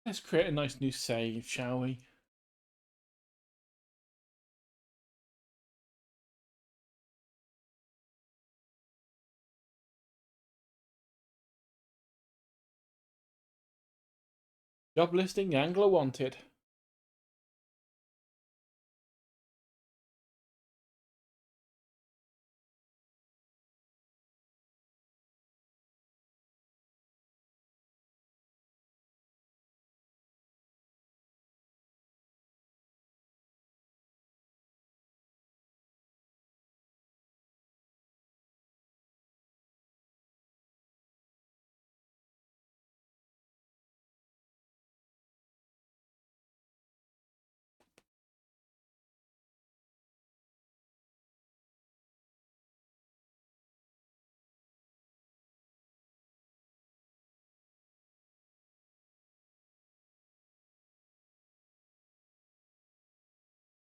Let's create a nice new save, shall we? Job listing, angler wanted.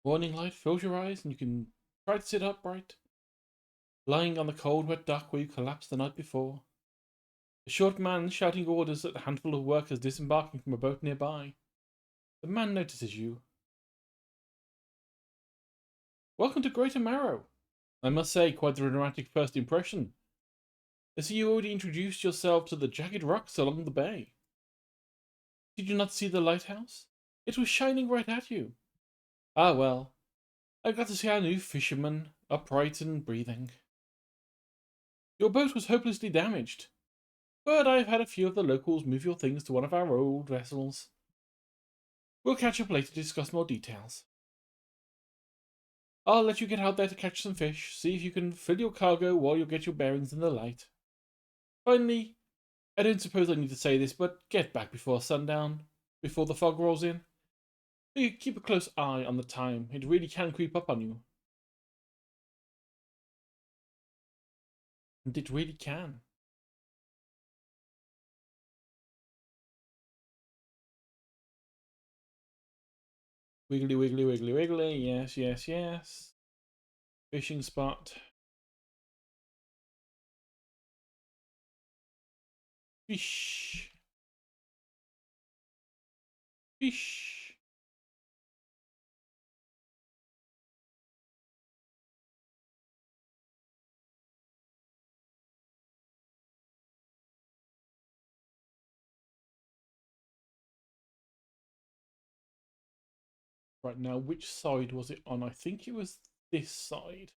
Warning light fills your eyes and you can try to sit upright, lying on the cold, wet dock where you collapsed the night before. A short man shouting orders at a handful of workers disembarking from a boat nearby. The man notices you. Welcome to Greater Marrow. I must say, quite the dramatic first impression. I see you already introduced yourself to the jagged rocks along the bay. Did you not see the lighthouse? It was shining right at you. Ah well, I got to see our new fisherman, upright and breathing. Your boat was hopelessly damaged, but I've had a few of the locals move your things to one of our old vessels. We'll catch up later to discuss more details. I'll let you get out there to catch some fish, see if you can fill your cargo while you get your bearings in the light. Finally, I don't suppose I need to say this, but get back before sundown, before the fog rolls in. You keep a close eye on the time, it really can creep up on you. And it really can. Wiggly, wiggly, wiggly, wiggly, yes, yes, yes. Fishing spot. Fish. Fish. Right now, which side was it on? I think it was this side.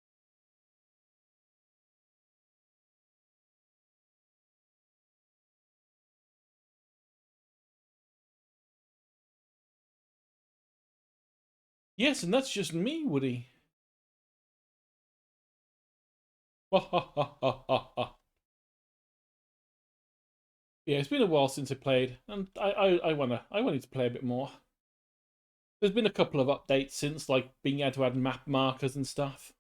Yes, and that's just me, Woody. Ha ha ha ha ha ha. Yeah, it's been a while since I played, and I wanted to play a bit more. There's been a couple of updates since, like being able to add map markers and stuff.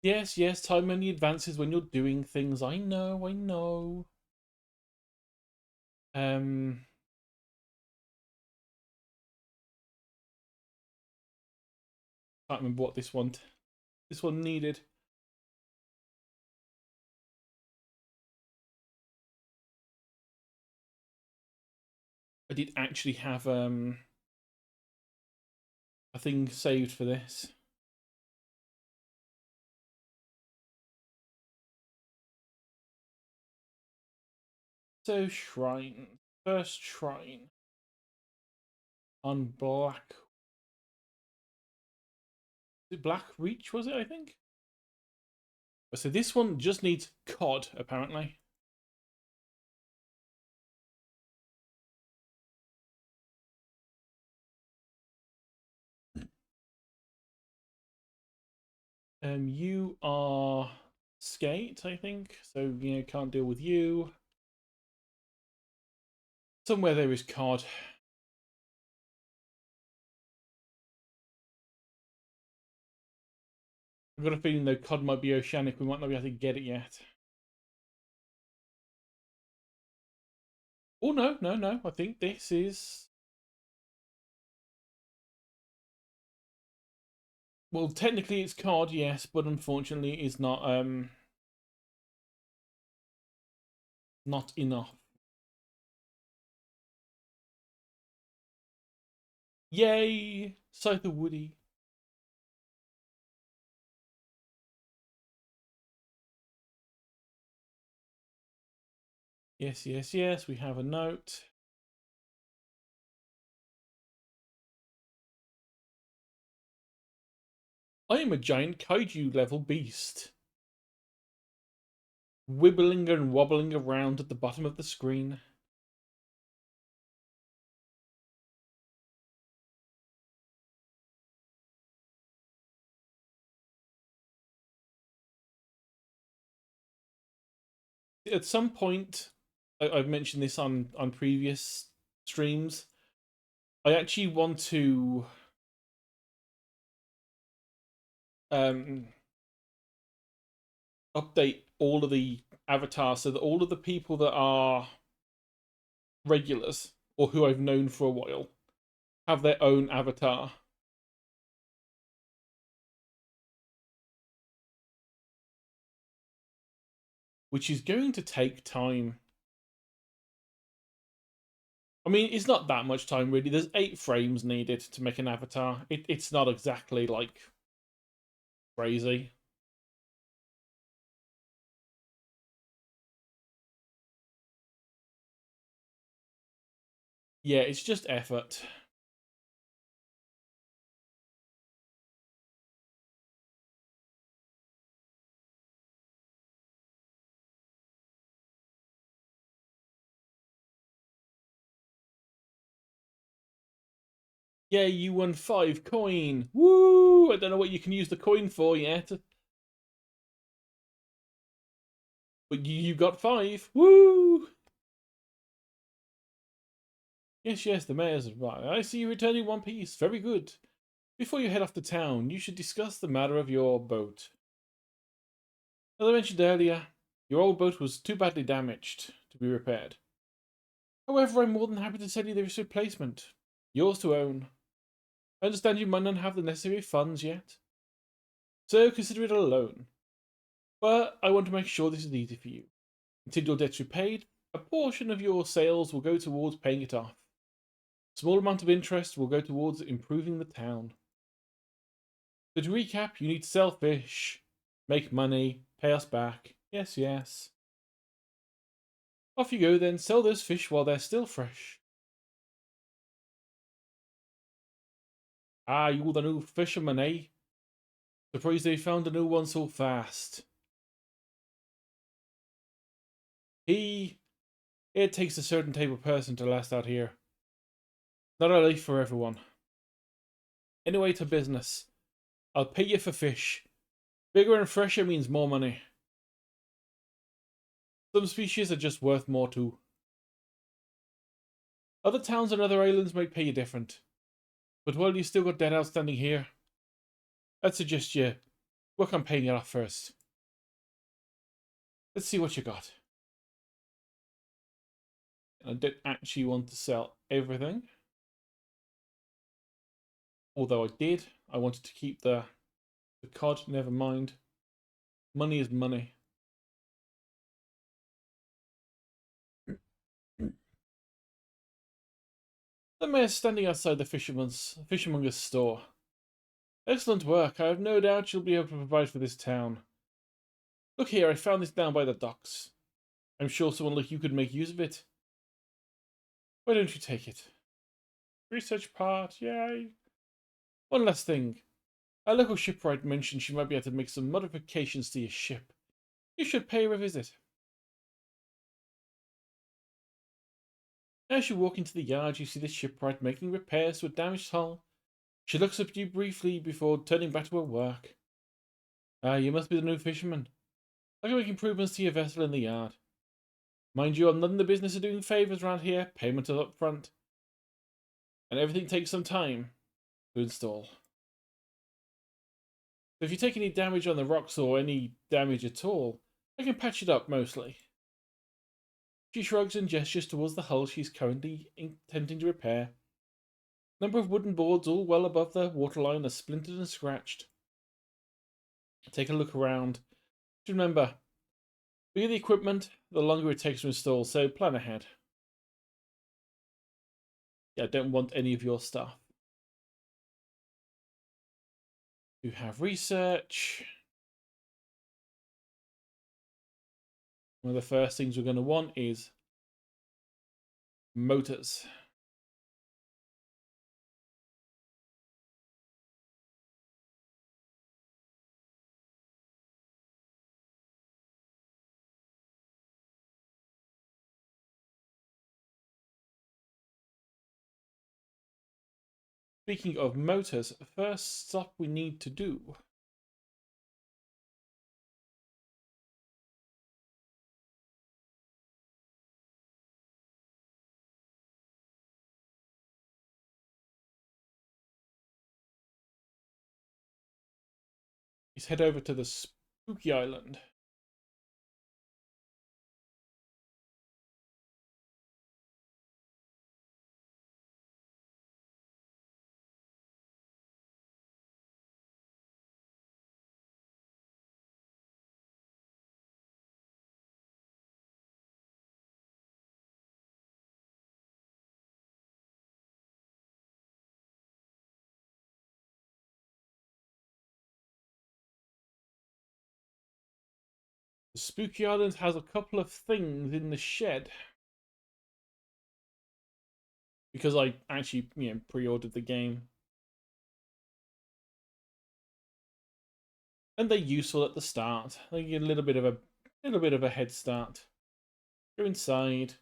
Yes, yes, time only advances when you're doing things. I know, I know. Um, can't remember what this one needed. I did actually have a thing saved for this. So shrine, first shrine on Black. Is it Black Reach? Was it? I think. So this one just needs cod, apparently. You are skate, I think. So can't deal with you. Somewhere there is cod. I've got a feeling though cod might be oceanic. We might not be able to get it yet. Oh no, no, no! I think this is. Well, technically it's cod, yes, but unfortunately it's not enough. Yay! Scythe of Woody. Yes, yes, yes, we have a note. I am a giant kaiju level beast. Wibbling and wobbling around at the bottom of the screen. At some point, I've mentioned this on previous streams, I actually want to um, update all of the avatars so that all of the people that are regulars or who I've known for a while have their own avatar. Which is going to take time. I mean, it's not that much time really. There's 8 frames needed to make an avatar. It's not exactly like crazy. Yeah, it's just effort. Yeah, you won 5 coin. Woo! I don't know what you can use the coin for yet. But you got 5. Woo! Yes, yes, the mayor's right. I see you returning one piece. Very good. Before you head off to town, you should discuss the matter of your boat. As I mentioned earlier, your old boat was too badly damaged to be repaired. However, I'm more than happy to sell you this replacement. Yours to own. I understand you might not have the necessary funds yet, so consider it a loan. But I want to make sure this is easy for you. Until your debt's repaid, a portion of your sales will go towards paying it off. A small amount of interest will go towards improving the town. So to recap, you need to sell fish, make money, pay us back. Yes, yes. Off you go then, sell those fish while they're still fresh. Ah, you the new fisherman, eh? Surprised they found a new one so fast. It takes a certain type of person to last out here. Not a life for everyone. Anyway, to business. I'll pay you for fish. Bigger and fresher means more money. Some species are just worth more too. Other towns and other islands might pay you different. But while you still got debt outstanding here, I'd suggest you work on paying it off first. Let's see what you got. I don't actually want to sell everything. Although I did. I wanted to keep the cod, never mind. Money is money. The mayor's standing outside the fishermonger's store. Excellent work. I have no doubt you'll be able to provide for this town. Look here, I found this down by the docks. I'm sure someone like you could make use of it. Why don't you take it? Research part, yay. One last thing. Our local shipwright mentioned she might be able to make some modifications to your ship. You should pay her a visit. As you walk into the yard, you see the shipwright making repairs to a damaged hull. She looks up at you briefly before turning back to her work. Ah, you must be the new fisherman. I can make improvements to your vessel in the yard. Mind you, I'm not in the business of doing favours around here. Payment is up front. And everything takes some time to install. So if you take any damage on the rocks or any damage at all, I can patch it up mostly. She shrugs and gestures towards the hull she's currently intending to repair. Number of wooden boards all well above the waterline are splintered and scratched. Take a look around. Just remember, the bigger the equipment, the longer it takes to install, so plan ahead. Yeah, I don't want any of your stuff. You have research. One of the first things we're going to want is motors. Speaking of motors, first stop we need to do is head over to the Spooky Island. The Spooky Island has a couple of things in the shed. Because I actually, pre-ordered the game. And they're useful at the start. They get a little bit of a head start. Go inside.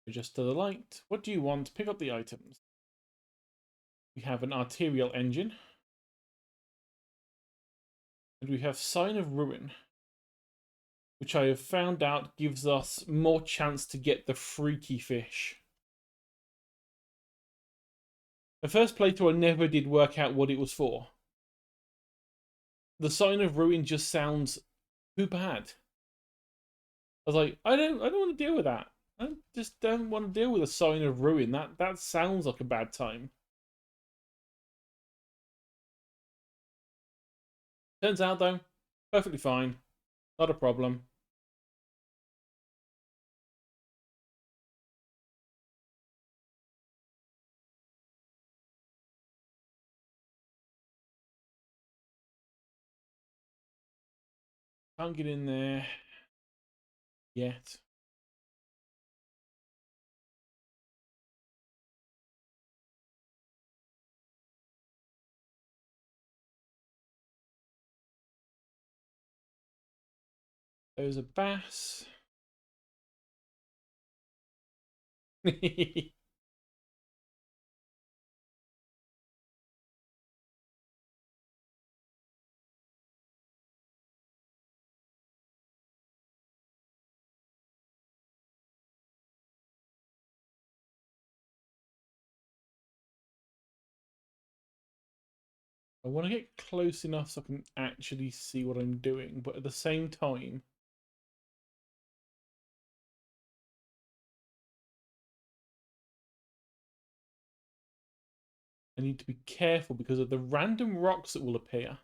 Adjust to the light. What do you want? Pick up the items. We have an arterial engine. And we have Sign of Ruin, which I have found out gives us more chance to get the freaky fish. The first playthrough I never did work out what it was for. The Sign of Ruin just sounds too bad. I was like, I don't want to deal with that. I just don't want to deal with a Sign of Ruin. That sounds like a bad time. Turns out though, perfectly fine. Not a problem. Can't get in there yet. There's a bass. I want to get close enough so I can actually see what I'm doing, but at the same time, I need to be careful because of the random rocks that will appear.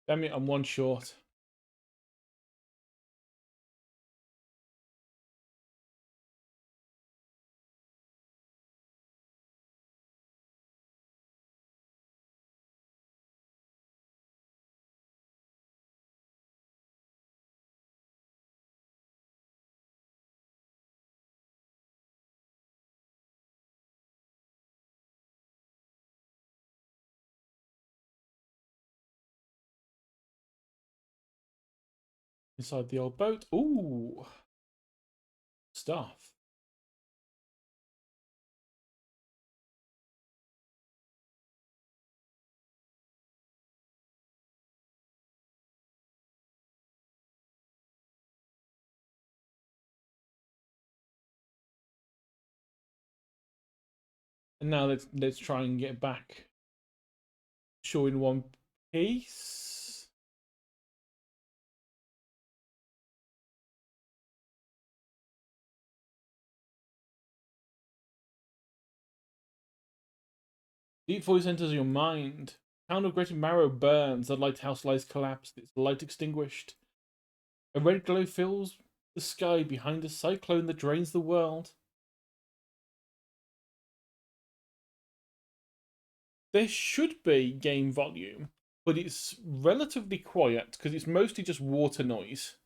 Damn it, I'm one short. Inside the old boat. Ooh. Stuff. And now let's try and get back. Sure, in one piece. Deep voice enters your mind. Town of Greater Marrow burns. The lighthouse lies collapsed, its light extinguished. A red glow fills the sky behind a cyclone that drains the world. There should be game volume, but it's relatively quiet because it's mostly just water noise.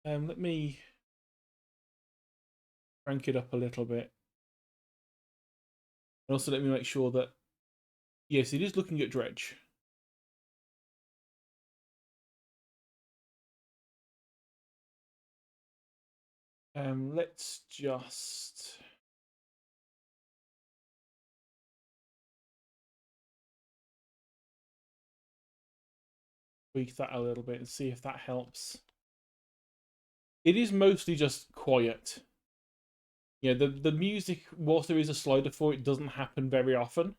Let me crank it up a little bit. And also let me make sure that, yes, it is looking at Dredge. Let's just tweak that a little bit and see if that helps. It is mostly just quiet. Yeah, the music, whilst there is a slider for it, doesn't happen very often.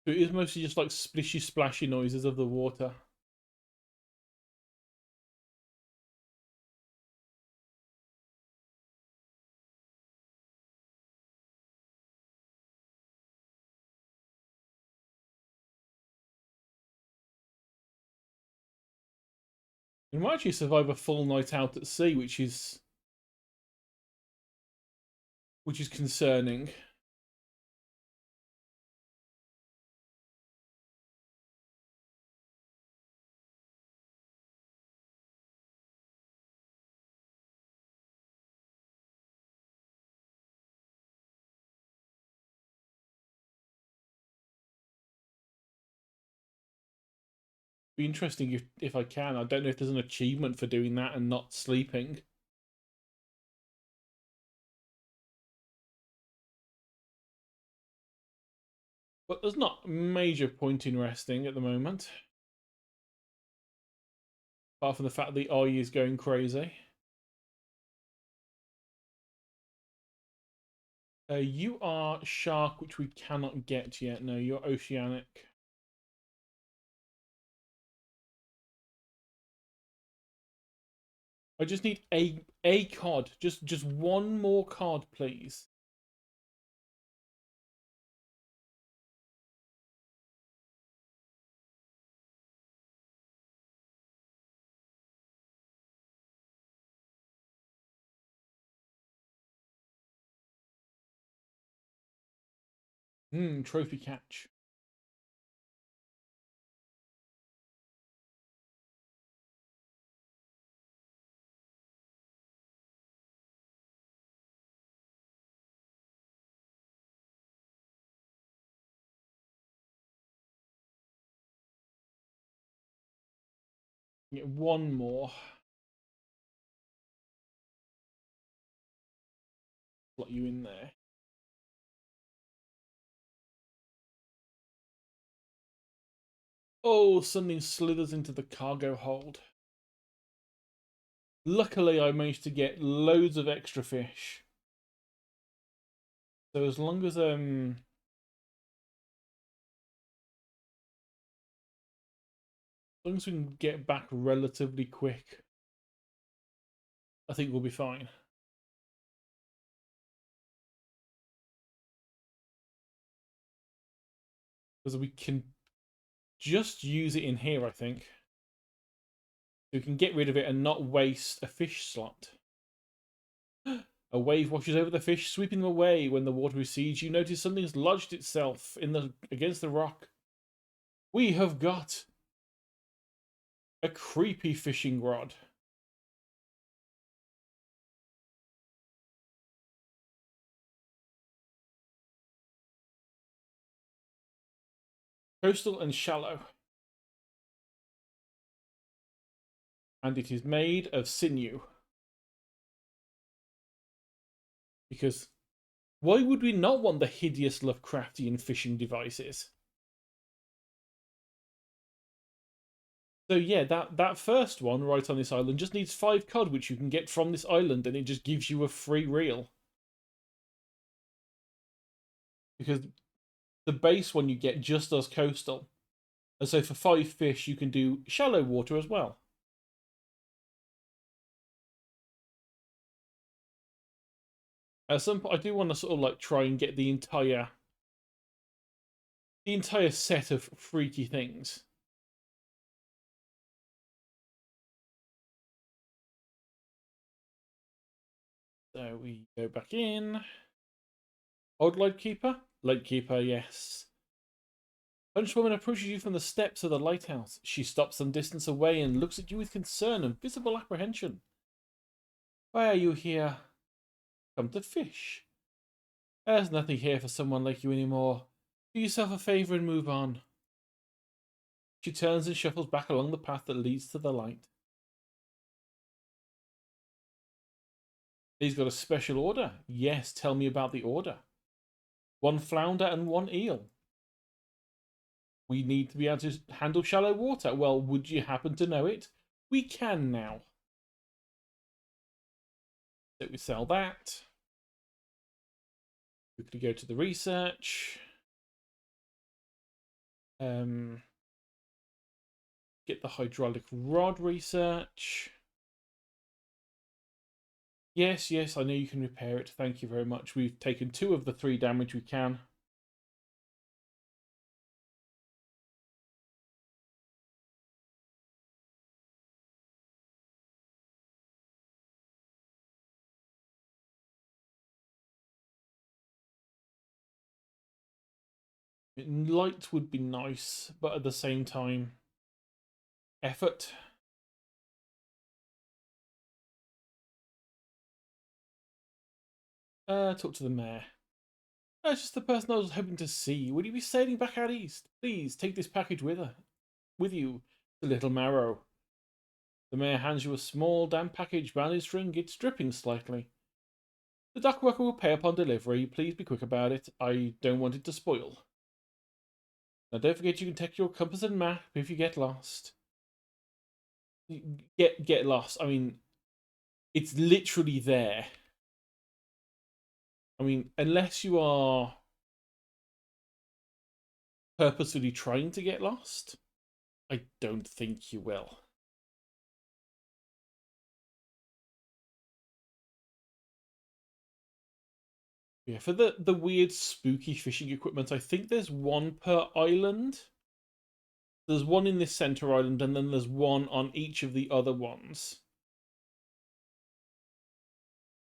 So it is mostly just like splishy, splashy noises of the water. We might actually survive a full night out at sea, which is concerning. Be interesting if I can. I don't know if there's an achievement for doing that and not sleeping. But there's not major point in resting at the moment. Apart from the fact the eye is going crazy. You are shark, which we cannot get yet. No, you're oceanic. I just need a cod. Just one more cod, please. Trophy catch. Get one more. Slot you in there. Oh, something slithers into the cargo hold. Luckily, I managed to get loads of extra fish. So as long as we can get back relatively quick, I think we'll be fine. Because we can just use it in here, I think. We can get rid of it and not waste a fish slot. A wave washes over the fish, sweeping them away. When the water recedes, you notice something's lodged itself against the rock. We have got a creepy fishing rod. Coastal and shallow. And it is made of sinew. Because why would we not want the hideous Lovecraftian fishing devices? So yeah, that first one right on this island just needs 5 cod, which you can get from this island, and it just gives you a free reel. because the base one you get just does coastal. And so for 5 fish, you can do shallow water as well. At some point, I do want to sort of like try and get the entire set of freaky things. So we go back in. Old lightkeeper? Lightkeeper, yes. Punchwoman approaches you from the steps of the lighthouse. She stops some distance away and looks at you with concern and visible apprehension. Why are you here? Come to fish. There's nothing here for someone like you anymore. Do yourself a favour and move on. She turns and shuffles back along the path that leads to the light. He's got a special order. Yes, tell me about the order. 1 flounder and 1 eel. We need to be able to handle shallow water. Well, would you happen to know it? We can now. So we sell that. Quickly go to the research. Get the hydraulic rod research. Yes, yes, I know you can repair it. Thank you very much. We've taken 2 of the 3 damage we can. Light would be nice, but at the same time, effort. Talk to the mayor. That's just the person I was hoping to see. Would you be sailing back out east? Please take this package with you, the little marrow. The mayor hands you a small, damp package bound in string. It's dripping slightly. The dock worker will pay upon delivery. Please be quick about it. I don't want it to spoil. Now, don't forget you can take your compass and map if you get lost. Get lost. I mean, it's literally there. I mean, unless you are purposefully trying to get lost, I don't think you will. Yeah, for the weird spooky fishing equipment, I think there's 1 per island. There's 1 in this center island, and then there's 1 on each of the other ones.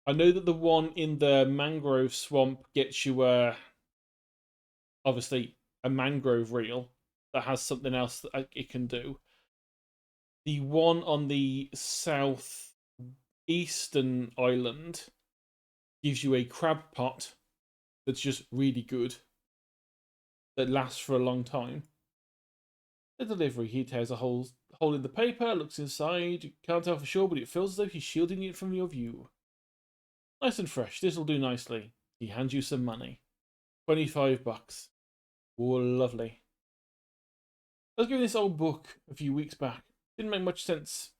I know that the 1 in the mangrove swamp gets you obviously a mangrove reel that has something else that it can do. The 1 on the southeastern island gives you a crab pot that's just really good, that lasts for a long time. The delivery, he tears a hole in the paper, looks inside. You can't tell for sure, but it feels as though he's shielding it from your view. Nice and fresh, this'll do nicely. He hands you some money. 25 bucks. Oh, lovely. I was given this old book a few weeks back. Didn't make much sense.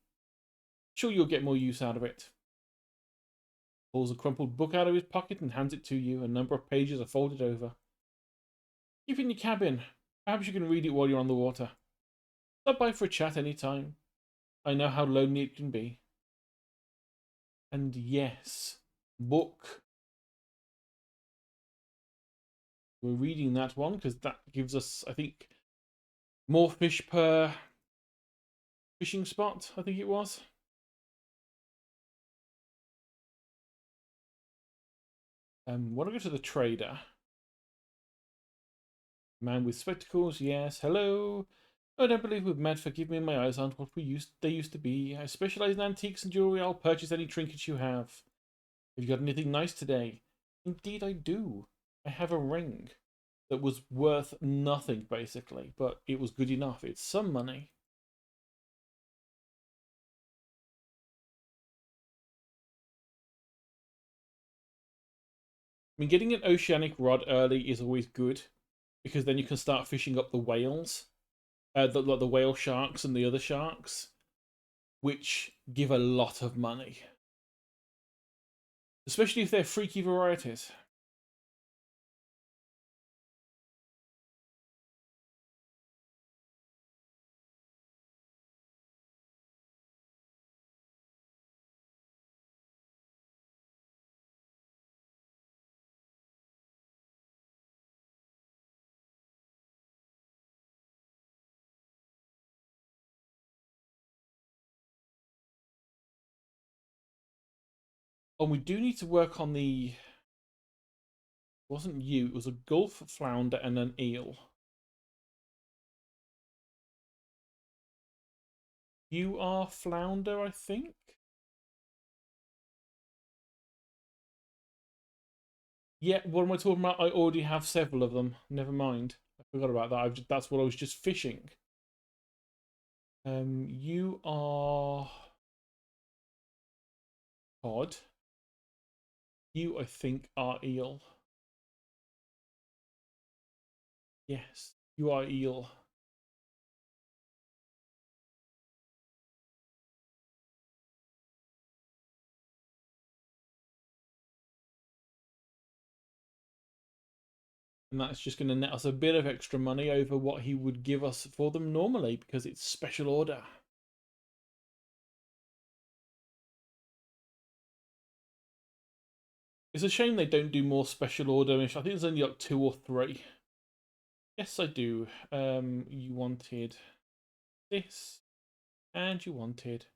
Sure you'll get more use out of it. Pulls a crumpled book out of his pocket and hands it to you. A number of pages are folded over. Keep it in your cabin. Perhaps you can read it while you're on the water. Stop by for a chat any time. I know how lonely it can be. And yes, book. We're reading that one because that gives us, I think, more fish per fishing spot, I think it was. Want to go to the trader. Man with spectacles, yes. Hello. I don't believe we've met. Forgive me, my eyes aren't what they used to be. I specialize in antiques and jewelry. I'll purchase any trinkets you have. Have you got anything nice today? Indeed I do. I have a ring that was worth nothing, basically, but it was good enough. It's some money. I mean, getting an oceanic rod early is always good, because then you can start fishing up the whales, the whale sharks and the other sharks, which give a lot of money. Especially if they're freaky varieties. Oh, we do need to work on the... It wasn't you, it was a gulf flounder and an eel. You are flounder, I think? Yeah, what am I talking about? I already have several of them. Never mind. I forgot about that. That's what I was just fishing. You are cod. You, I think, are eel. Yes, you are eel. And that's just going to net us a bit of extra money over what he would give us for them normally because it's special order. It's a shame they don't do more special order. I think there's only like 2 or 3. Yes, I do. You wanted this, and you wanted...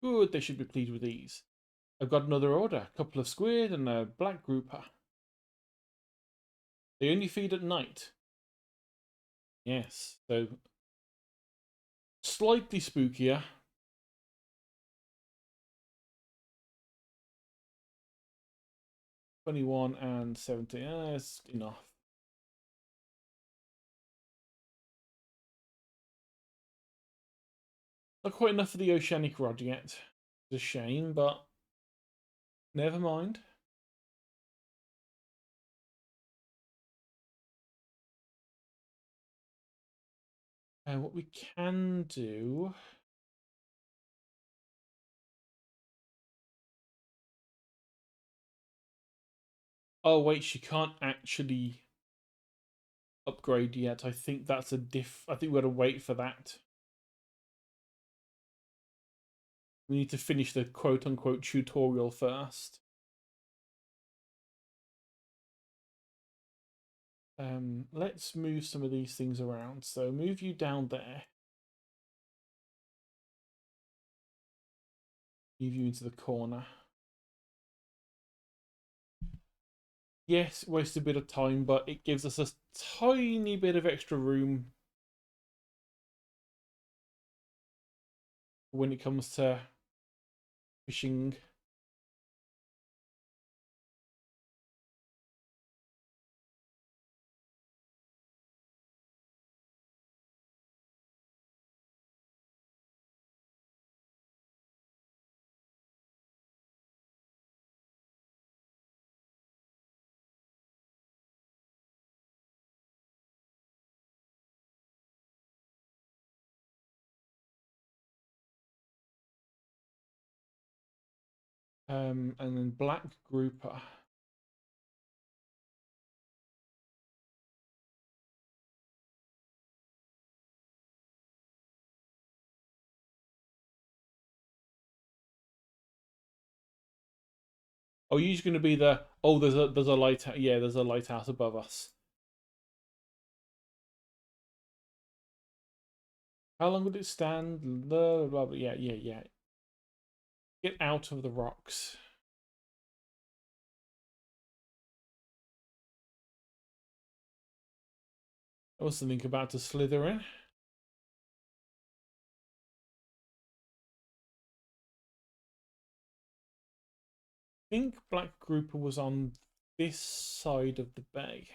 Good, they should be pleased with these. I've got another order. A couple of squid and a black grouper. They only feed at night. Yes, so slightly spookier. 21 and 17. That's enough. Not quite enough for the oceanic rod yet. It's a shame, but never mind. And what we can do... Oh, wait, she can't actually upgrade yet. I think that's a diff. I think we've got to wait for that. We need to finish the quote-unquote tutorial first. Let's move some of these things around. So move you down there. Move you into the corner. Yes, waste a bit of time, but it gives us a tiny bit of extra room when it comes to fishing. And then black grouper. Oh, you're just going to be the... Oh, there's a lighthouse. Yeah, there's a lighthouse above us. How long would it stand? Blah, blah, blah. Yeah, yeah, yeah. Get out of the rocks. There was something about to slither in. I think black grouper was on this side of the bay.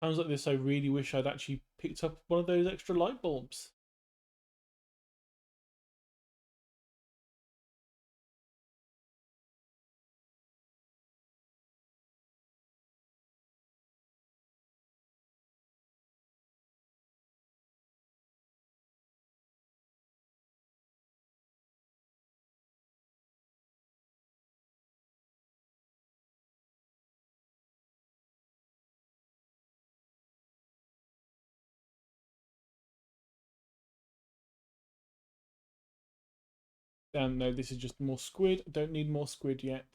Times like this, I really wish I'd actually picked up one of those extra light bulbs. No, this is just more squid. Don't need more squid yet.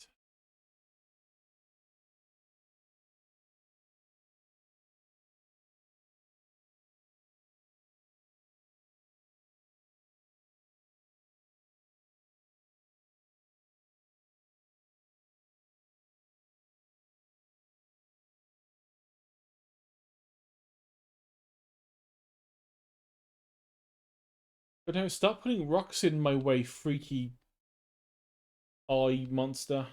But no, stop putting rocks in my way, freaky eye monster.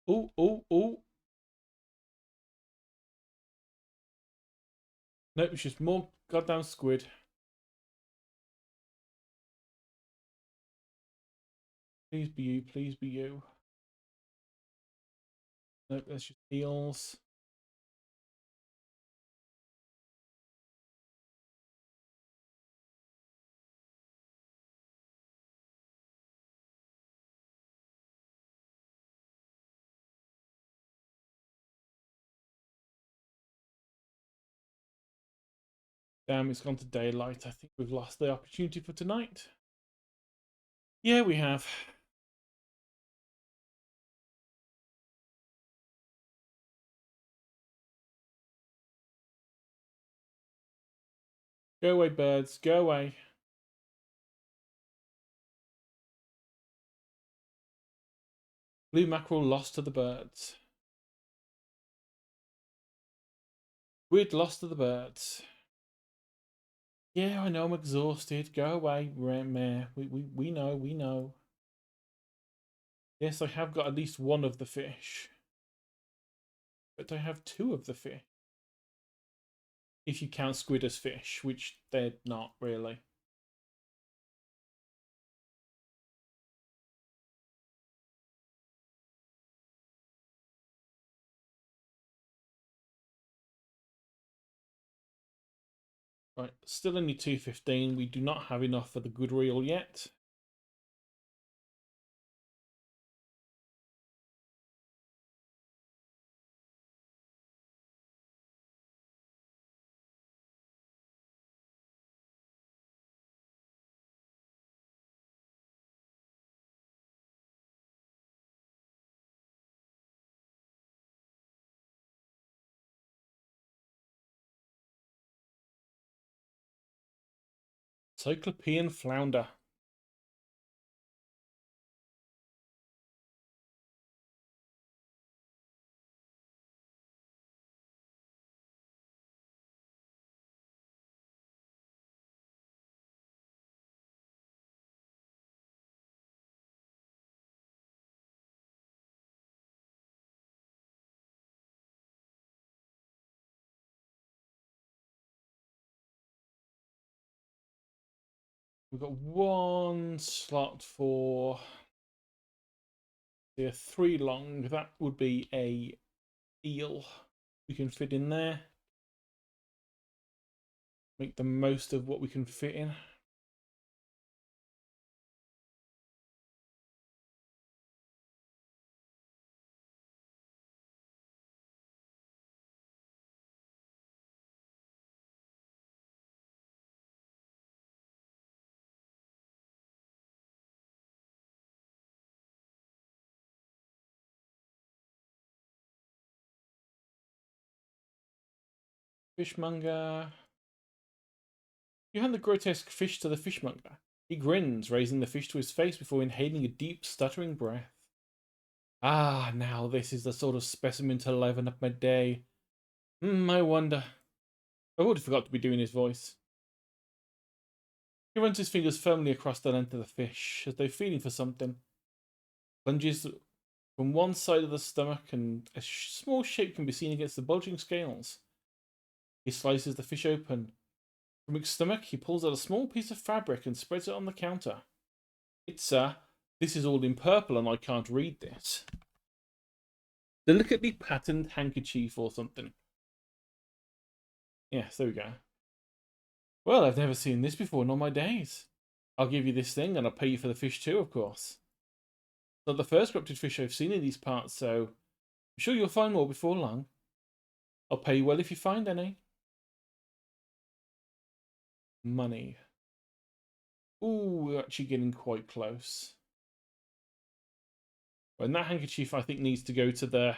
Oh, oh, oh. Nope, it's just more goddamn squid. Please be you, please be you. Nope, that's just eels. Damn, it's gone to daylight. I think we've lost the opportunity for tonight. Yeah, we have. Go away, birds. Go away. Blue mackerel lost to the birds. Squid lost to the birds. Yeah, I know I'm exhausted. Go away, mare. We know, we know. Yes, I have got at least one of the fish. But I have two of the fish. If you count squid as fish, which they're not really. Right, still only 215. We do not have enough for the good reel yet. Cyclopean flounder. We've got one slot for the 3 long. That would be a eel. We can fit in there. Make the most of what we can fit in. Fishmonger. You hand the grotesque fish to the fishmonger. He grins, raising the fish to his face before inhaling a deep, stuttering breath. Ah, now this is the sort of specimen to liven up my day. I wonder. I would have forgot to be doing his voice. He runs his fingers firmly across the length of the fish, as though feeling for something. Plunges from one side of the stomach, and a small shape can be seen against the bulging scales. He slices the fish open. From its stomach, he pulls out a small piece of fabric and spreads it on the counter. It's, this is all in purple and I can't read this. Delicately patterned handkerchief or something. Yes, there we go. Well, I've never seen this before in all my days. I'll give you this thing and I'll pay you for the fish too, of course. It's not the first corrupted fish I've seen in these parts, so I'm sure you'll find more before long. I'll pay you well if you find any. Money. Ooh, we're actually getting quite close. And that handkerchief, I think, needs to go to the...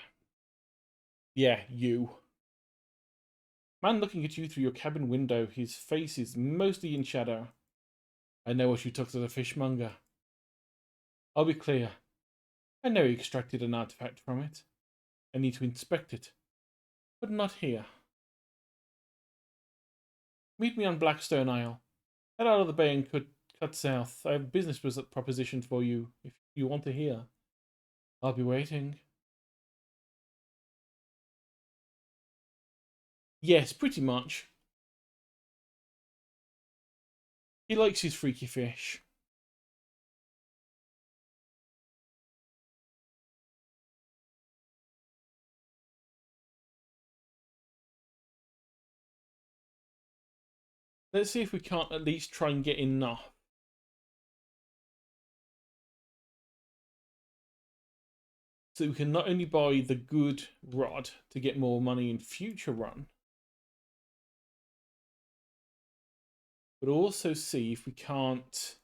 Yeah, you. Man looking at you through your cabin window, his face is mostly in shadow. I know what you took to the fishmonger. I'll be clear. I know you extracted an artifact from it. I need to inspect it. But not here. Meet me on Blackstone Isle. Head out of the bay and cut south. I have a business proposition for you, if you want to hear. I'll be waiting. Yes, pretty much. He likes his freaky fish. Let's see if we can't at least try and get enough. So we can not only buy the good rod to get more money in future run, but also see if we can't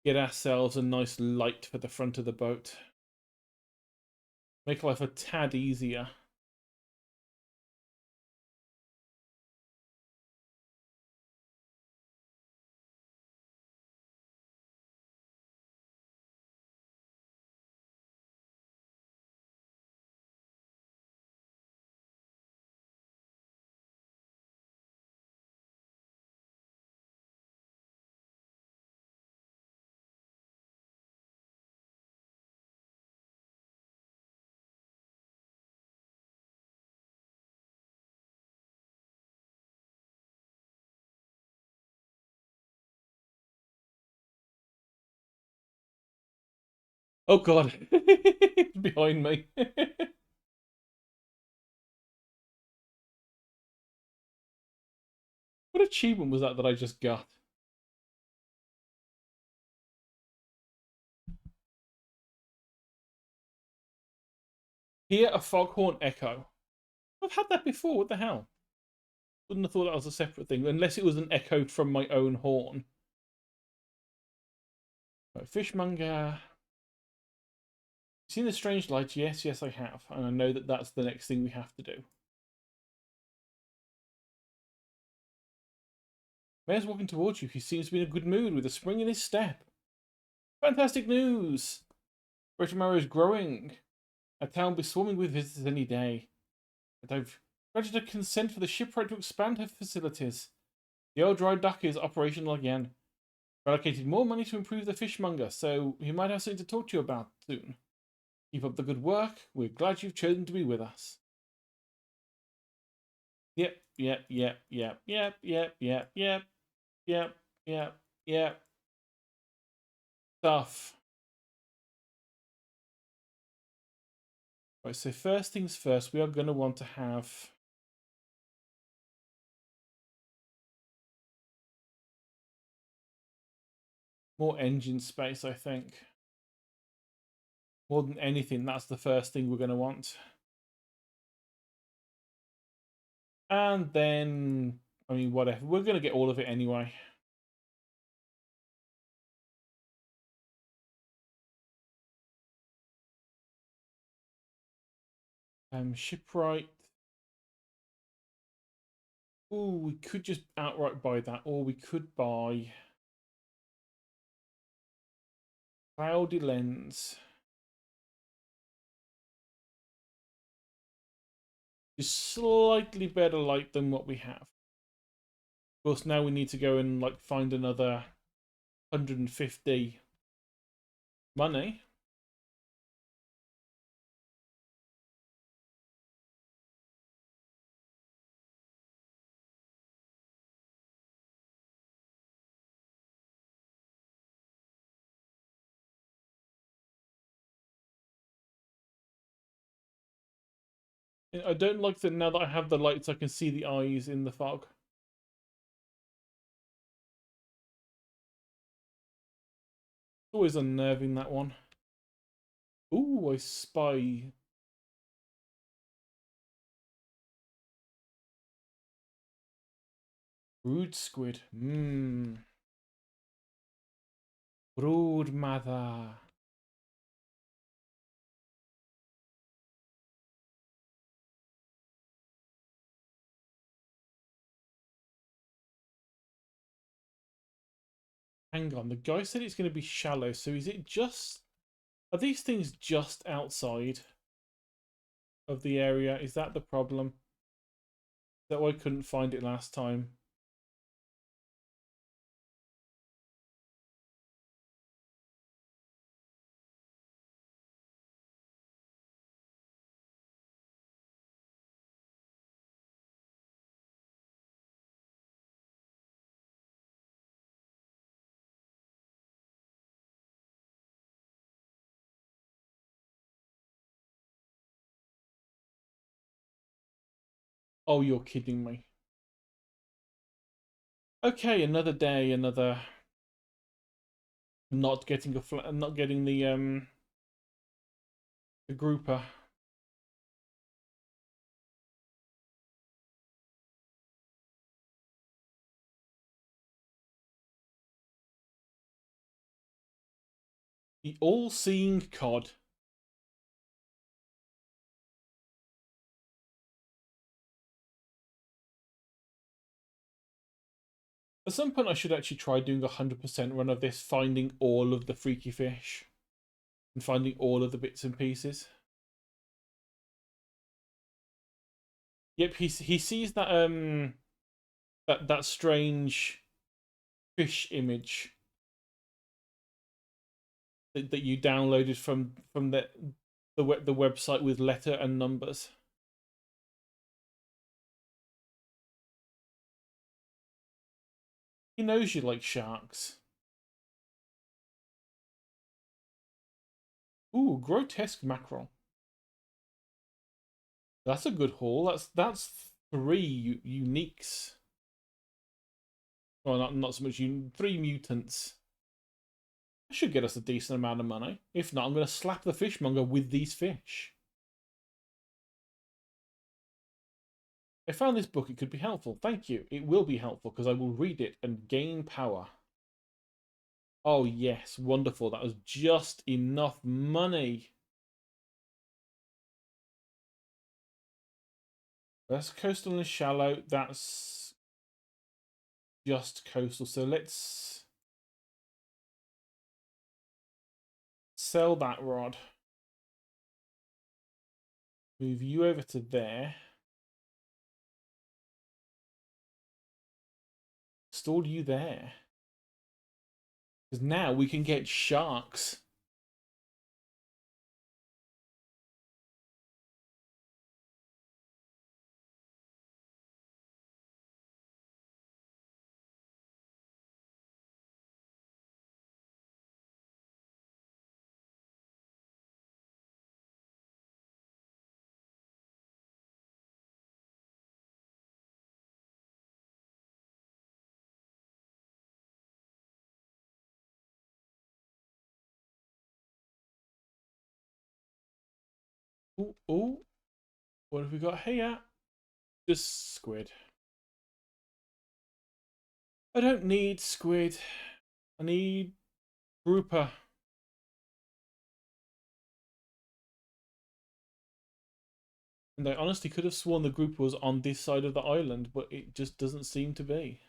get ourselves a nice light for the front of the boat. Make life a tad easier. Oh god, it's behind me. What achievement was that I just got? Hear a foghorn echo. I've had that before, what the hell? Wouldn't have thought that was a separate thing, unless it was an echo from my own horn. Right, fishmonger. Seen the strange light? Yes, yes, I have. And I know that that's the next thing we have to do. Mayor's walking towards you. He seems to be in a good mood with a spring in his step. Fantastic news! Greater Marrow is growing. A town will be swarming with visitors any day. And I've granted a consent for the shipwright to expand her facilities. The old dry dock is operational again. Allocated more money to improve the fishmonger, so he might have something to talk to you about soon. Keep up the good work. We're glad you've chosen to be with us. Yep, yep, yep, yep, yep, yep, yep, yep, yep, yep, yep. Stuff. Right, so first things first, we are going to want to have more engine space, I think. More than anything, that's the first thing we're going to want. And then, I mean, whatever. We're going to get all of it anyway. Shipwright. Ooh, we could just outright buy that, or we could buy Cloudy Lens. Just slightly better light than what we have. Of course, now we need to go and like find another 150 money. I don't like that now that I have the lights, I can see the eyes in the fog. Always unnerving, that one. Ooh, I spy. Brood squid. Mmm. Brood mother. Hang on, the guy said it's going to be shallow, so is it just... Are these things just outside of the area? Is that the problem? Is that why I couldn't find it last time? Oh, you're kidding me. Okay, another day, another not getting not getting the grouper. The all-seeing cod. At some point, I should actually try doing a 100% run of this, finding all of the freaky fish and finding all of the bits and pieces. Yep, he sees that that strange fish image that you downloaded from the website with letter and numbers. He knows you like sharks. Ooh, grotesque mackerel. That's a good haul. That's 3 uniques. Well, not so much. 3 mutants. That should get us a decent amount of money. If not, I'm going to slap the fishmonger with these fish. I found this book. It could be helpful. Thank you. It will be helpful because I will read it and gain power. Oh, yes. Wonderful. That was just enough money. That's coastal and shallow. That's just coastal. So let's sell that rod. Move you over to there. Store you there. Because now we can get sharks. Ooh, ooh. What have we got here? Just squid. I don't need squid. I need grouper. And I honestly could have sworn the grouper was on this side of the island, but it just doesn't seem to be.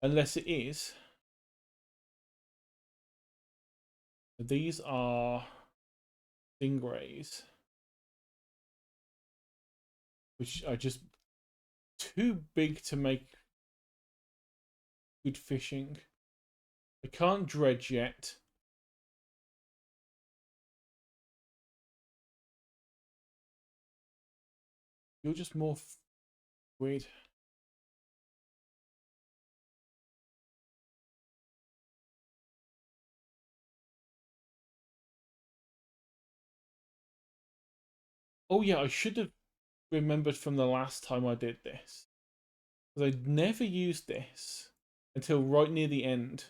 Unless it is. These are stingrays, which are just too big to make good fishing. I can't dredge yet. You're just more weird. Oh yeah, I should have remembered from the last time I did this. Because I'd never used this until right near the end.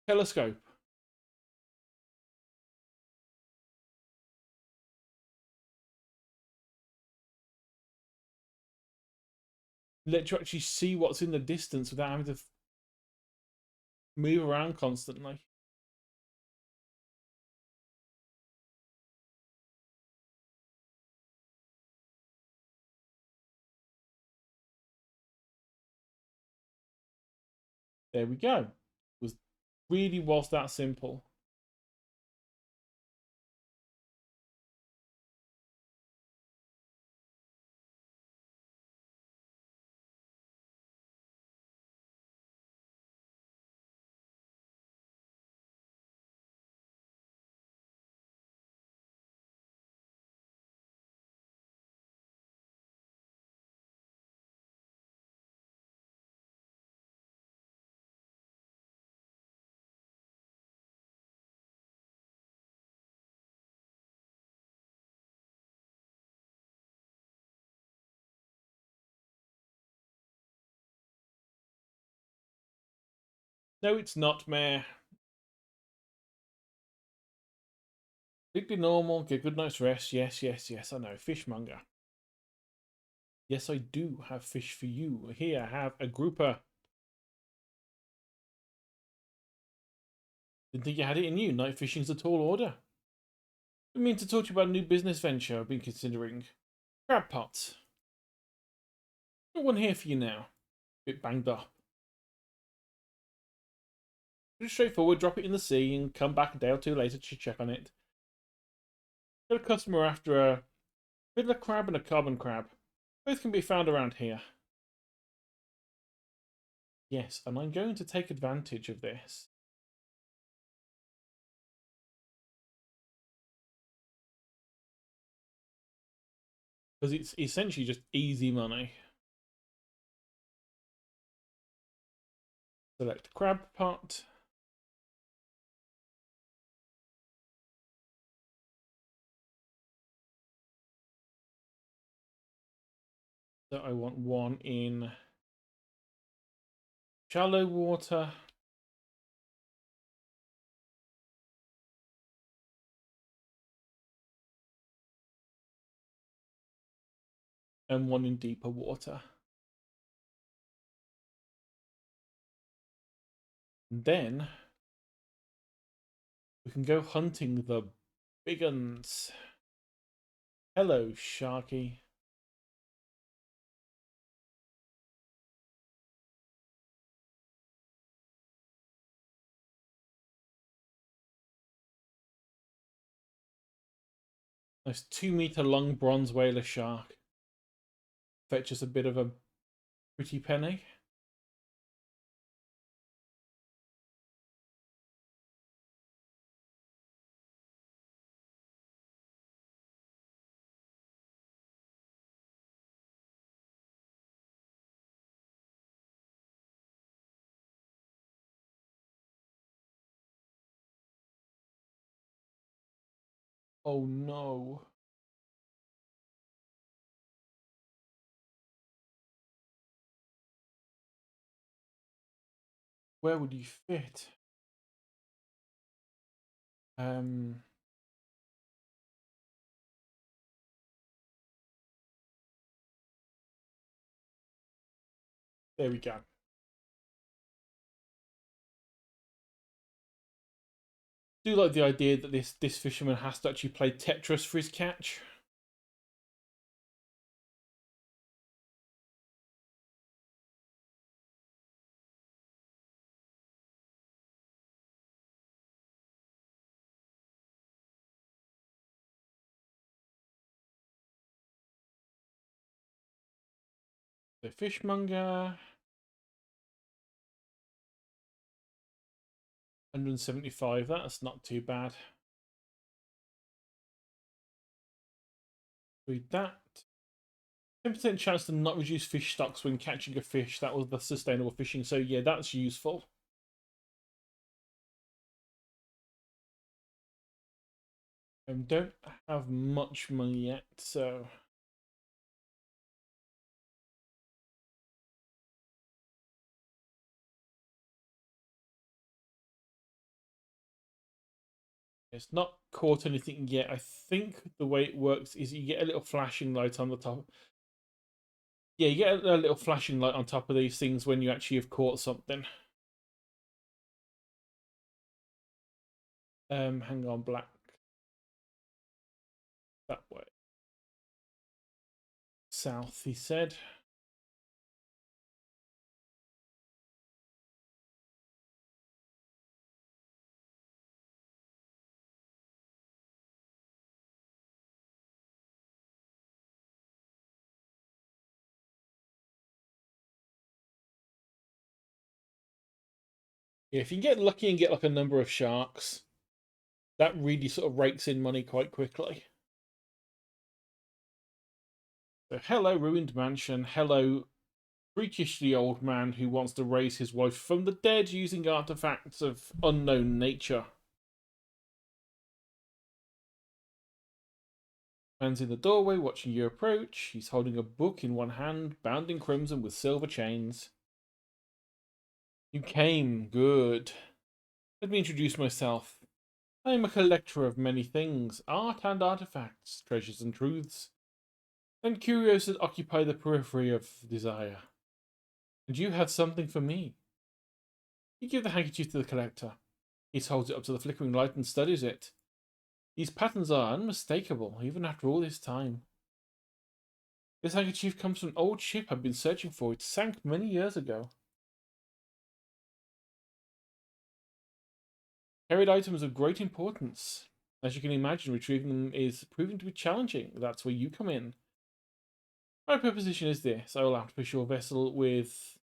Telescope. Let you actually see what's in the distance without having to move around constantly. There we go. It really was that simple. No, it's not, meh. Completely normal, get a good night's rest. Yes, yes, yes, I know. Fishmonger. Yes, I do have fish for you. Here, I have a grouper. Didn't think you had it in you. Night fishing's a tall order. I mean to talk to you about a new business venture I've been considering. Crab pots. Got one here for you now. Bit banged up. Pretty straightforward. Drop it in the sea and come back a day or two later to check on it. Got a customer after a fiddler crab and a carbon crab. Both can be found around here. Yes, and I'm going to take advantage of this. Because it's essentially just easy money. Select crab pot. So I want one in shallow water. And one in deeper water. And then we can go hunting the big uns. Hello, Sharky. Nice 2 meter long bronze whaler shark. Fetches a bit of a pretty penny. Oh no. Where would you fit? Um, there we go. Do like the idea that this fisherman has to actually play Tetris for his catch. The fishmonger. 175, that's not too bad. Read that. 10% chance to not reduce fish stocks when catching a fish. That was the sustainable fishing. So yeah, that's useful. Don't have much money yet, so it's not caught anything yet. I think the way it works is you get a little flashing light on the top. Yeah, you get a little flashing light on top of these things when you actually have caught something. Hang on, black. That way. South, he said. Yeah, if you can get lucky and get like a number of sharks, that really sort of rakes in money quite quickly. So, hello, ruined mansion. Hello, freakishly old man who wants to raise his wife from the dead using artifacts of unknown nature. Man's in the doorway watching you approach. He's holding a book in one hand, bound in crimson with silver chains. You came. Good. Let me introduce myself. I am a collector of many things, art and artifacts, treasures and truths, and curios that occupy the periphery of desire. And you have something for me. You give the handkerchief to the collector. He holds it up to the flickering light and studies it. These patterns are unmistakable, even after all this time. This handkerchief comes from an old ship I've been searching for. It sank many years ago. Carried items of great importance. As you can imagine, retrieving them is proving to be challenging. That's where you come in. My proposition is this. I will outfish your vessel with...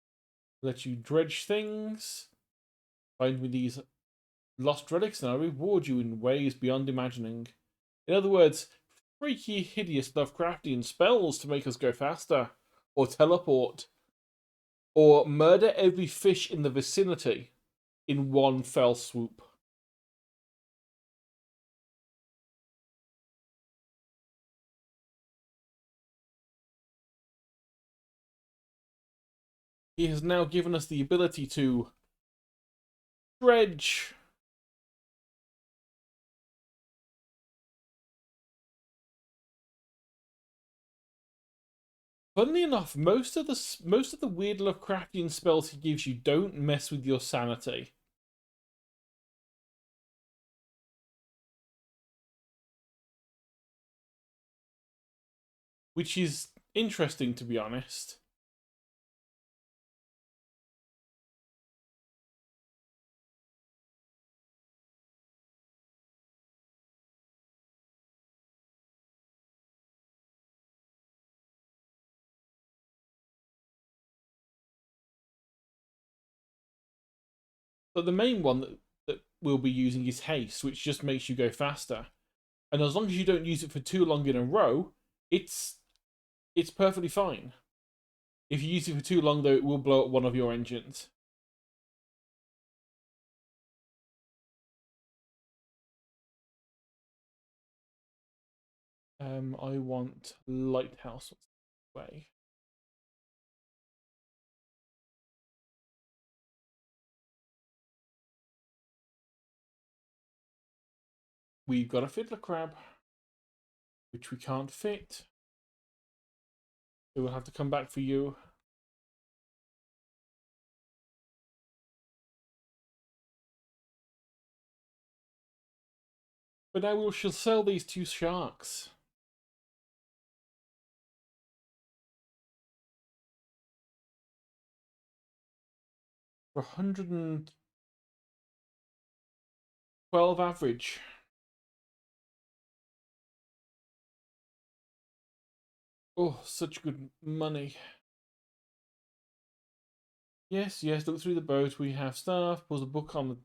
let you dredge things. Find me these lost relics and I'll reward you in ways beyond imagining. In other words, freaky, hideous Lovecraftian spells to make us go faster. Or teleport. Or murder every fish in the vicinity in one fell swoop. He has now given us the ability to dredge. Funnily enough, most of the weird Lovecraftian spells he gives you don't mess with your sanity, which is interesting to be honest. But the main one that we'll be using is haste, which just makes you go faster. And as long as you don't use it for too long in a row, it's perfectly fine. If you use it for too long, though, it will blow up one of your engines. I want lighthouse way. We've got a fiddler crab, which we can't fit. So we'll have to come back for you. But now we shall sell these two sharks. For 112 average. Oh, such good money. Yes, yes, look through the boat. We have stuff. Pulls a book on the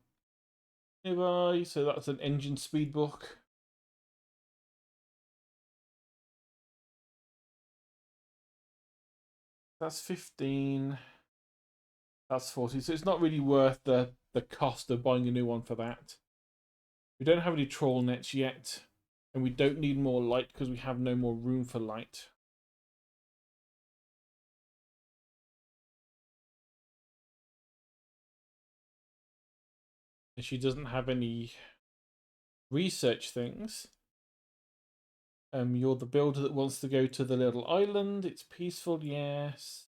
nearby. So that's an engine speed book. That's 15. That's 40. So it's not really worth the cost of buying a new one for that. We don't have any trawl nets yet. And we don't need more light because we have no more room for light. And she doesn't have any research things. You're the builder that wants to go to the little island. It's peaceful, yes.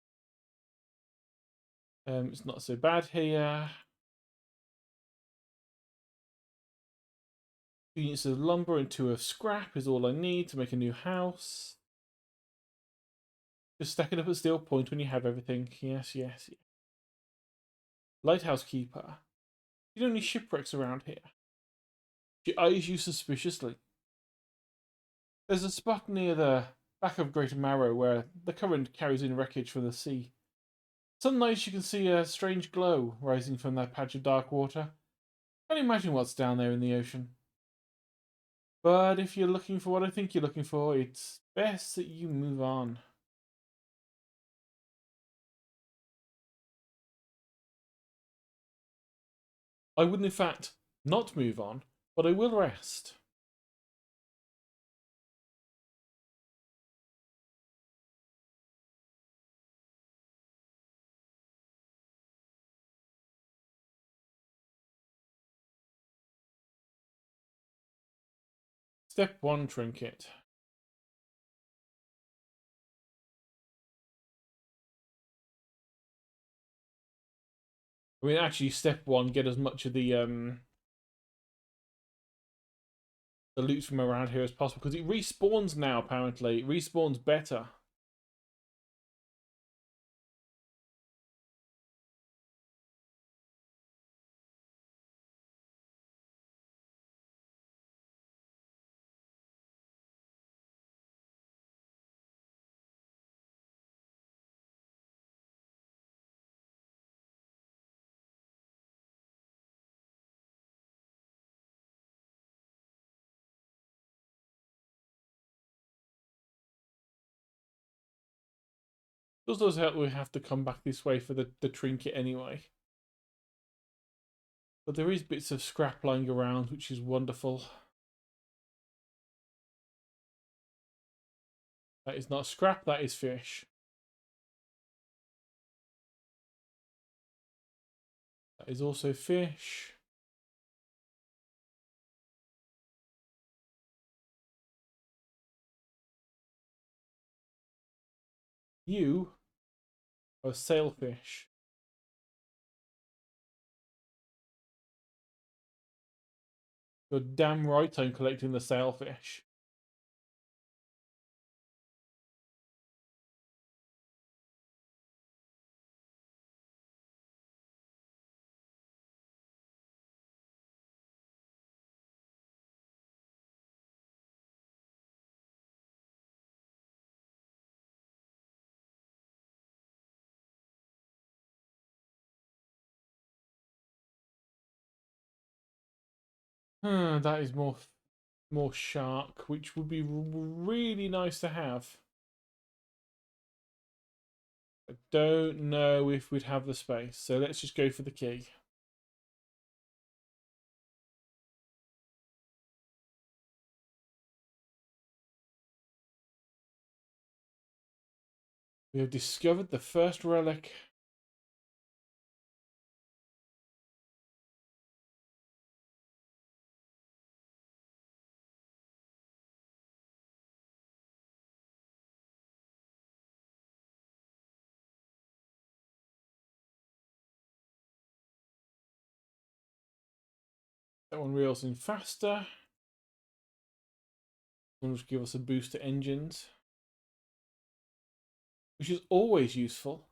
It's not so bad here. 2 units of lumber and 2 of scrap is all I need to make a new house. Just stack it up at steel point when you have everything. Yes, yes, yes. Lighthouse keeper. You don't need shipwrecks around here. She eyes you suspiciously. There's a spot near the back of Greater Marrow where the current carries in wreckage from the sea. Some nights you can see a strange glow rising from that patch of dark water. Can't imagine what's down there in the ocean. But if you're looking for what I think you're looking for, it's best that you move on. I wouldn't, in fact, not move on, but I will rest. Step 1 trinket. I mean, actually, step 1, get as much of the loot from around here as possible, because it respawns now, apparently. It respawns better. Does help we have to come back this way for the trinket anyway. But there is bits of scrap lying around, which is wonderful. That is not scrap, that is fish. That is also fish. You are sailfish. You're damn right I'm collecting the sailfish. That is more shark, which would be really nice to have. I don't know if we'd have the space, so let's just go for the key. We have discovered the first relic. That one reels in faster. One will give us a boost to engines, which is always useful.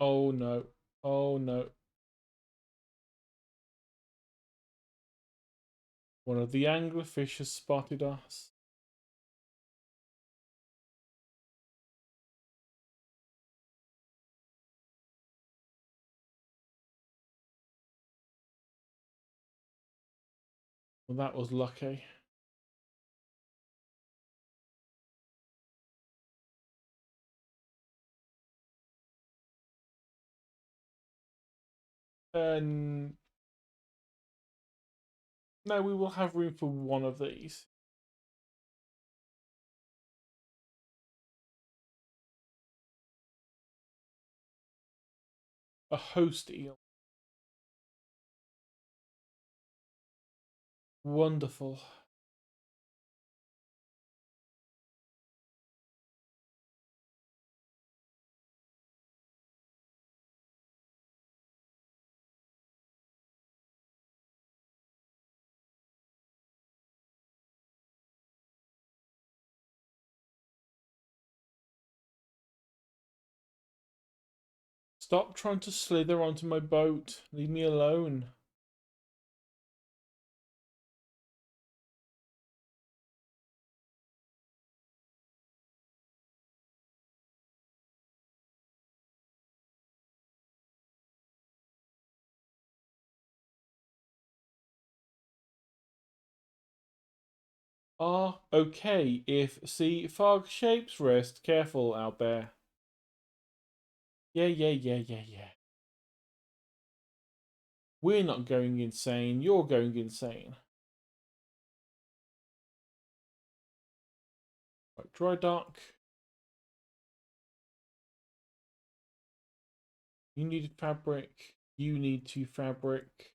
Oh no. Oh no. One of the anglerfish has spotted us. Well, that was lucky. No, we will have room for one of these. A host eel. Wonderful. Stop trying to slither onto my boat. Leave me alone. Ah, okay. If see fog shapes rest, careful out there. Yeah. We're not going insane. You're going insane. Right, dry dock. You needed fabric. You need to fabric.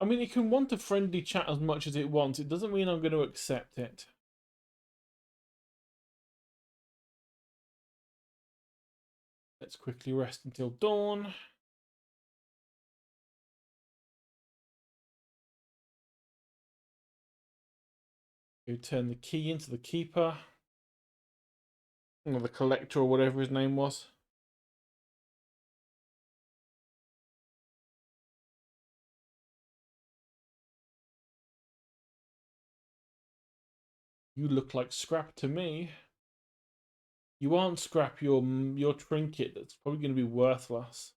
I mean, it can want a friendly chat as much as it wants. It doesn't mean I'm going to accept it. Let's quickly rest until dawn. Go turn the key into the keeper. Or the collector or whatever his name was. You look like scrap to me. You aren't scrap, your trinket that's probably going to be worthless.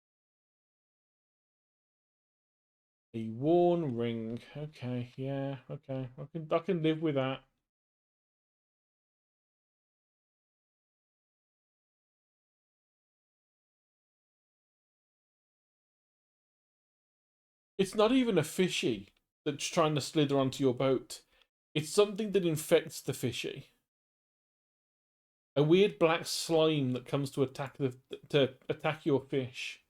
A worn ring. Okay, yeah, okay. I can live with that. It's not even a fishy that's trying to slither onto your boat. It's something that infects the fishy. A weird black slime that comes to attack your fish.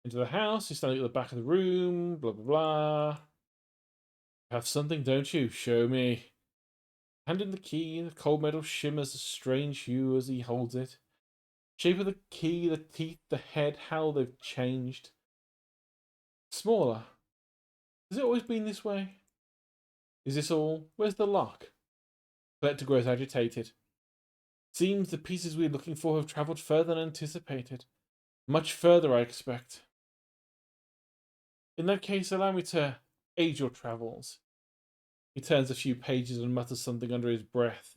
Into the house, you're standing at the back of the room, blah blah blah. Have something, don't you? Show me. Hand in the key, the cold metal shimmers a strange hue as he holds it. Shape of the key, the teeth, the head, how they've changed. Smaller. Has it always been this way? Is this all? Where's the lock? Collector grows agitated. Seems the pieces we're looking for have travelled further than anticipated. Much further, I expect. In that case, allow me to aid your travels. He turns a few pages and mutters something under his breath.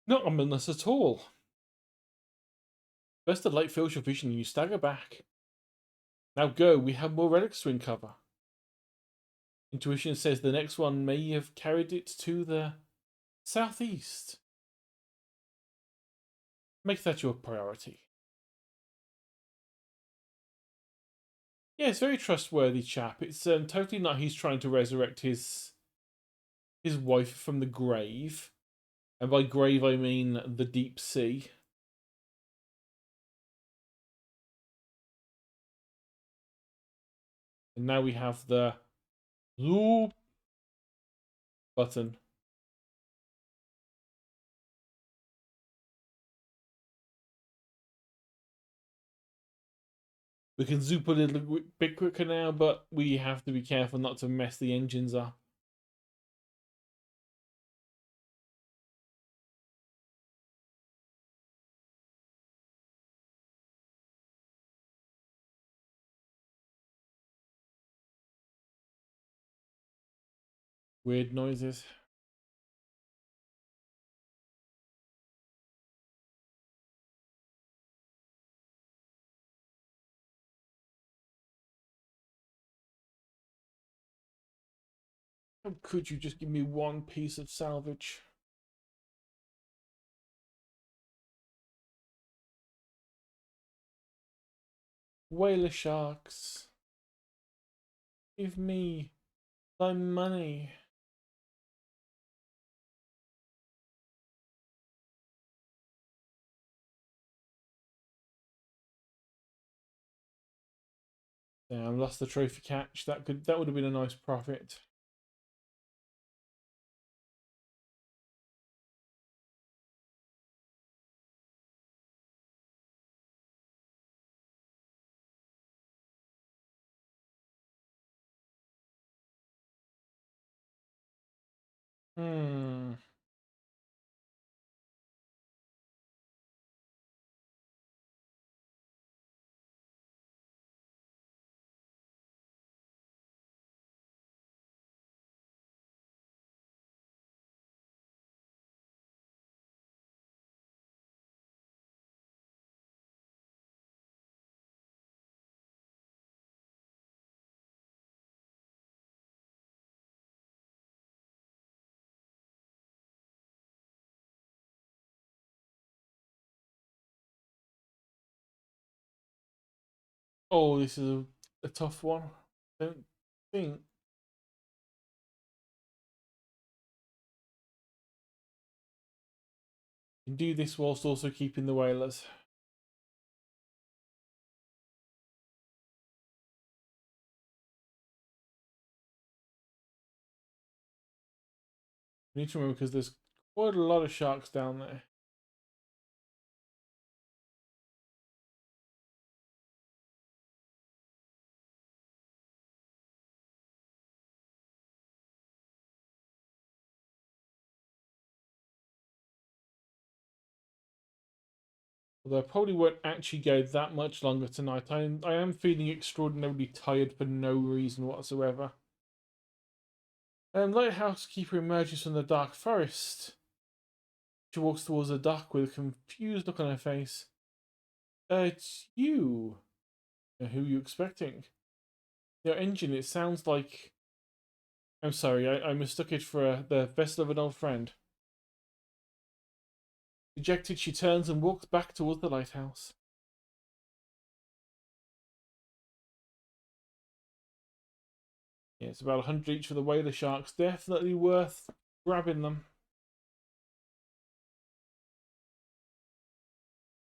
Not ominous at all. First the light fills your vision and you stagger back. Now go, we have more relics to uncover. Intuition says the next one may have carried it to the southeast. Make that your priority. Yeah, it's very trustworthy chap. It's totally not he's trying to resurrect his wife from the grave. And by grave I mean the deep sea. And now we have the zoop button. We can zoop a little bit quicker now, but we have to be careful not to mess the engines up. Weird noises. How could you just give me one piece of salvage? Whaler sharks. Give me thy money. Damn, lost the trophy catch. That would have been a nice profit. Hmm. Oh, this is a tough one. Don't think. Can do this whilst also keeping the whalers. We need to remember because there's quite a lot of sharks down there. Although I probably won't actually go that much longer tonight. I am feeling extraordinarily tired for no reason whatsoever. Lighthouse keeper emerges from the dark forest. She walks towards the dock with a confused look on her face. It's you. Who are you expecting? Your engine, it sounds like... I'm sorry, I mistook it for the vessel of an old friend. Dejected, she turns and walks back towards the lighthouse. Yeah, it's about 100 each for the whaler sharks. Definitely worth grabbing them.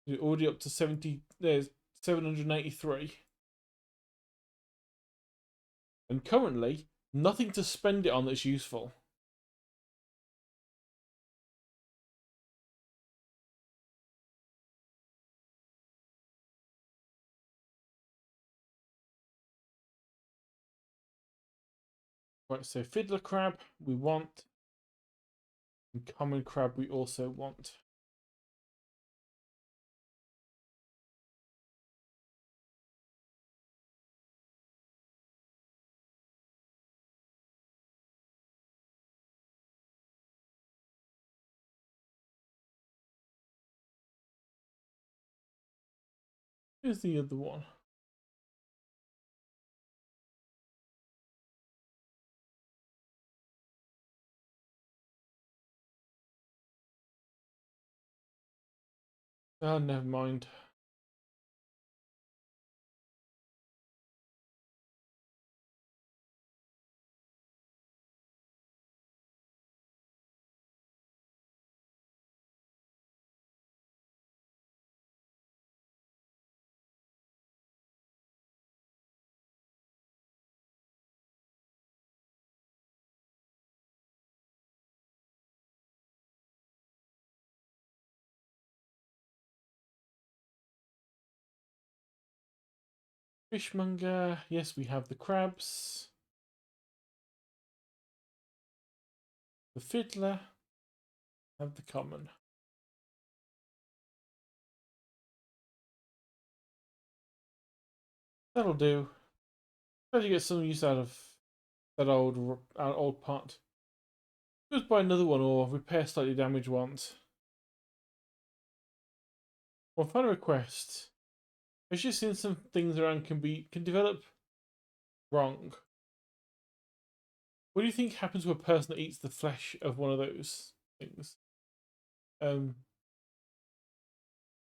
You're already up to 70. There's 783. And currently, nothing to spend it on that's useful. Right, so fiddler crab we want. And common crab we also want. Here's the other one. Oh, never mind. Fishmonger. Yes, we have the crabs. The fiddler. Have the common. That'll do. Try to get some use out of that old pot. Just buy another one or repair slightly damaged ones. One final request. I've just seen some things around can develop wrong. What do you think happens to a person that eats the flesh of one of those things? I'm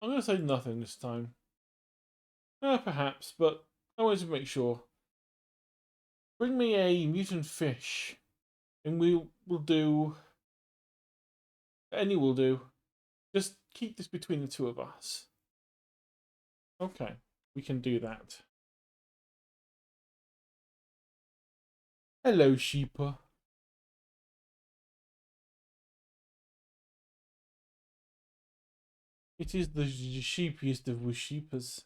gonna say nothing this time. Perhaps, but I wanted to make sure. Bring me a mutant fish, and we'll do. Any will do. Just keep this between the two of us. Okay, we can do that. Hello, sheeper. It is the sheepiest of the sheepers.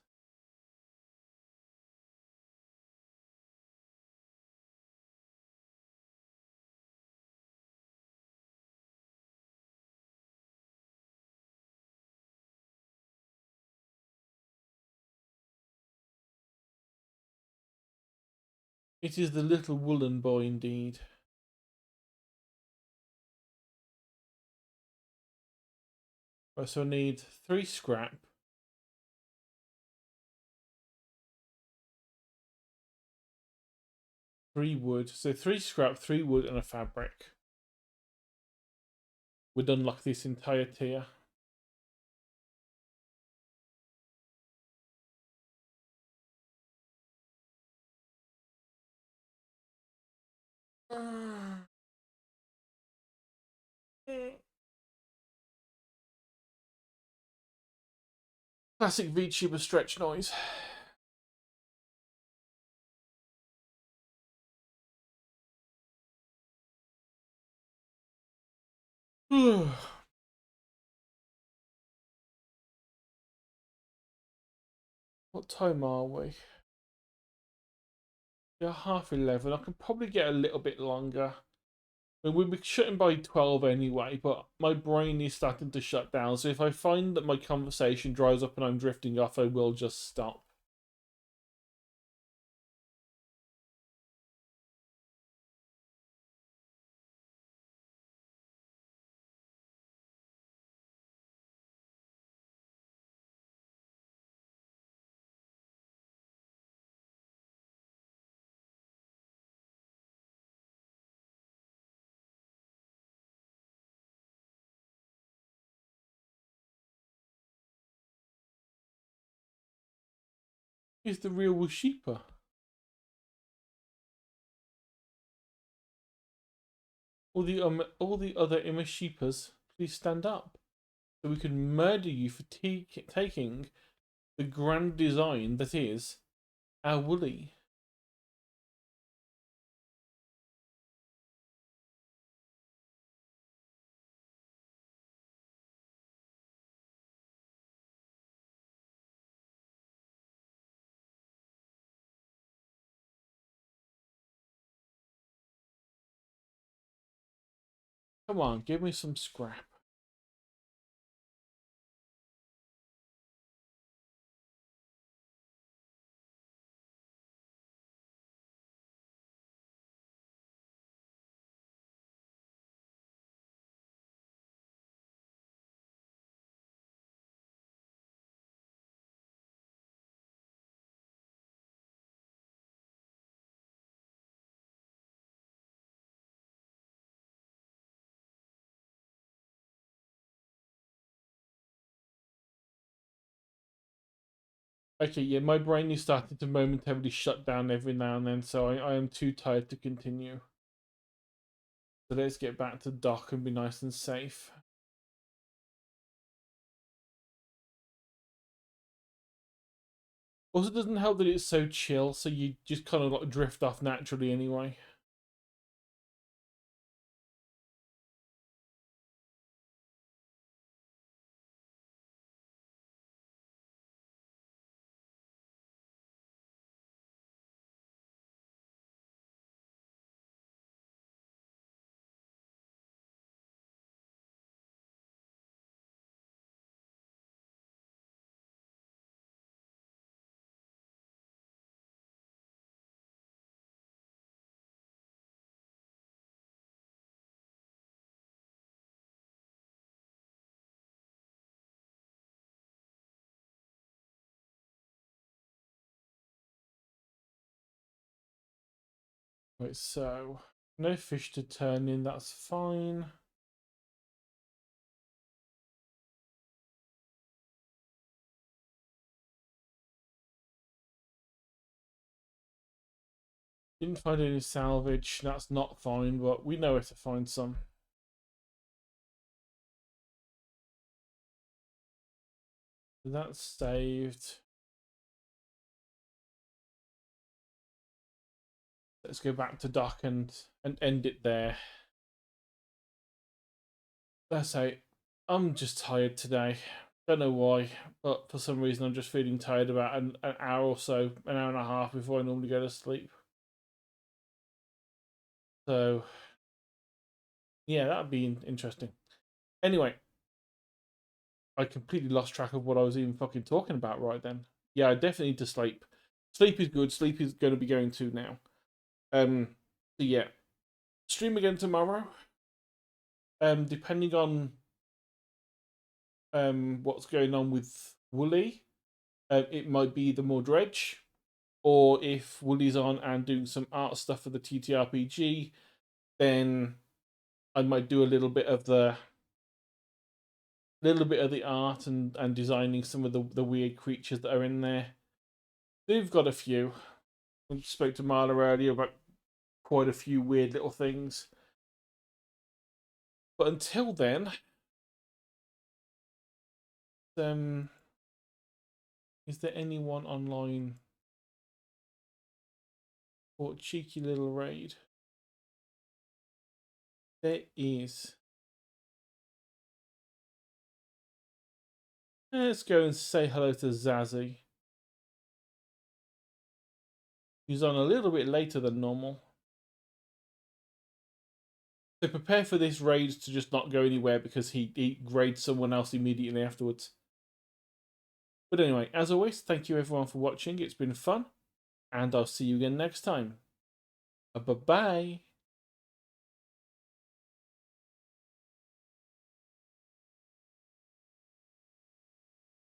It is the little woolen boy indeed. Right, so I need 3 scrap. 3 wood. So 3 scrap, 3 wood, and a fabric. We'd unlock this entire tier. Classic VTuber stretch noise. What time are we? Yeah, 11:30. I can probably get a little bit longer. I mean, we'll be shutting by 12 anyway, but my brain is starting to shut down. So if I find that my conversation dries up and I'm drifting off, I will just stop. Is the real Washipa? All the other Imashipas, please stand up, so we can murder you for taking the grand design that is our Woolly. Come on, give me some scrap. Okay, yeah, my brain is starting to momentarily shut down every now and then, so I am too tired to continue. So let's get back to dock and be nice and safe. Also, it doesn't help that it's so chill, so you just kind of like drift off naturally anyway. Right, so no fish to turn in, that's fine. Didn't find any salvage, that's not fine, but we know where to find some. That's saved. Let's go back to dock and end it there. Let's say I'm just tired today. Don't know why, but for some reason I'm just feeling tired about an hour or so, an hour and a half before I normally go to sleep. So, yeah, that'd be interesting. Anyway, I completely lost track of what I was even fucking talking about right then. Yeah, I definitely need to sleep. Sleep is good. Sleep is going to be going to now. So yeah, stream again tomorrow. Depending on what's going on with Wooly, it might be the more Dredge, or if Wooly's on and doing some art stuff for the TTRPG, then I might do a little bit of the art and designing some of the weird creatures that are in there. They've got a few. I spoke to Marla earlier about quite a few weird little things. But until then, is there anyone online for a cheeky little raid? There is. Let's go and say hello to Zazzy. He's on a little bit later than normal. So prepare for this raid to just not go anywhere because he raids someone else immediately afterwards. But anyway, as always, thank you everyone for watching. It's been fun. And I'll see you again next time. Bye-bye.